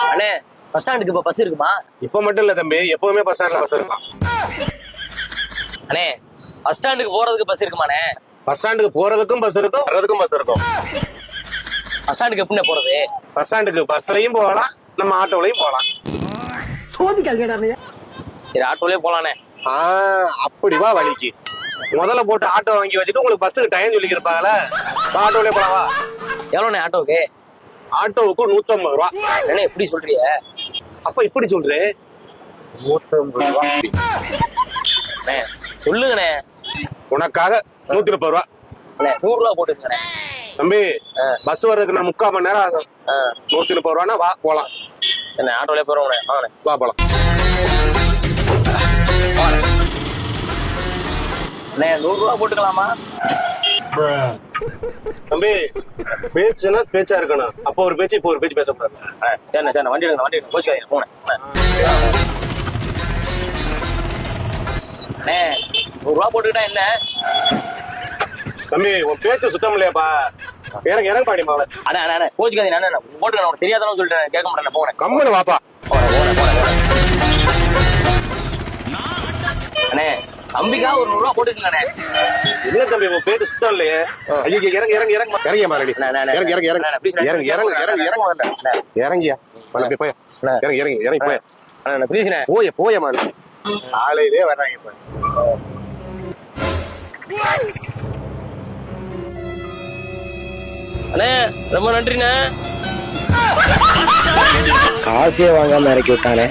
அண்ணே பஸ் ஸ்டாண்டுக்கு இப்ப பஸ் இருக்குமா? இப்ப மட்டும் இல்ல தம்பி, எப்பவுமே பஸ் ஸ்டாண்ட்ல பஸ் இருக்கும். அண்ணே பஸ் ஸ்டாண்டுக்கு போறதுக்கு பஸ் இருக்குமாண்ணே? பஸ் ஸ்டாண்டுக்கு போறதுக்கும் பஸ் இருக்கும், வர்றதுக்கும் பஸ் இருக்கும். பஸ் ஸ்டாண்டுக்கு எப்படிண்ணே போறது? பஸ் ஸ்டாண்டுக்கு பஸ்லயும் போகலாம், நம்ம ஆட்டோலயும் போகலாம். சரி ஆட்டோலயே போலானே. அப்படி வா வழிக்கு. முதல்ல போட்டு ஆட்டோ வாங்கி வச்சுட்டு உங்களுக்கு பஸ்ஸுக்கு டைம் சொல்லி இருப்பாங்களே, ஆட்டோலயே போலாவா? எவ்வளோண்ணே ஆட்டோவுக்கு? ஆட்டோவுக்கு 150 ரூபா. என்ன எப்படி சொல்றீங்க? அப்ப இப்படி சொல்றேன், 150 ரூபா. அண்ணே சொல்லுங்கண்ணே. உனக்காக 130 ரூபா. அண்ணே 100 ரூபா போட்டுருங்கண்ணே. தம்பி பஸ் வர்றதுக்கு நான் 3/4 மணி நேரம் ஆகும். 130 ரூபானா வா போலாம். சரி ஆட்டோலயே போறோம்ண்ணே. வாங்கண்ணே வா போலாம். அண்ணே 100 ரூபா போட்டுக்கலாமா? தம்பி பேச்சுன்னா பேச்சா இருக்கணும். அப்ப ஒரு பேச்சு இப்ப ஒரு பேச்சு பேசக்கூடாது. சரிண்ணே சரிண்ணே வண்டி எடுங்க போச்சுக்காதீங்க போனேன். அண்ணே 100 ரூபா போட்டுக்கிட்டா என்ன? தம்பி உன் பேச்சு சுத்தம் இல்லையாப்பா. இறங்க பாடி மாவள. அண்ணே அண்ணே போச்சுக்காதீங்க. அண்ணே போட்டுக்கிறேன், உனக்கு தெரியாதானு சொல்லிட்டேன், கேட்க மாட்டேன். போனேன் கம்முனு வாப்பா. அண்ணே தம்பிக்கா ஒரு 100 ரூபா போட்டுக்கலாண்ணே. இல்ல தம்பி உன் பேச்சு சுத்தம் இல்லையே. ஐயோ இறங்க மாறடி. இறங்கியா போய் இறங்கி போய் போய மாதிரி ஆலையிலே வர்றாங்க. இப்ப அண்ணே ரொம்ப நன்றிண்ணே. காசே வாங்காம இறக்கி விட்டானே.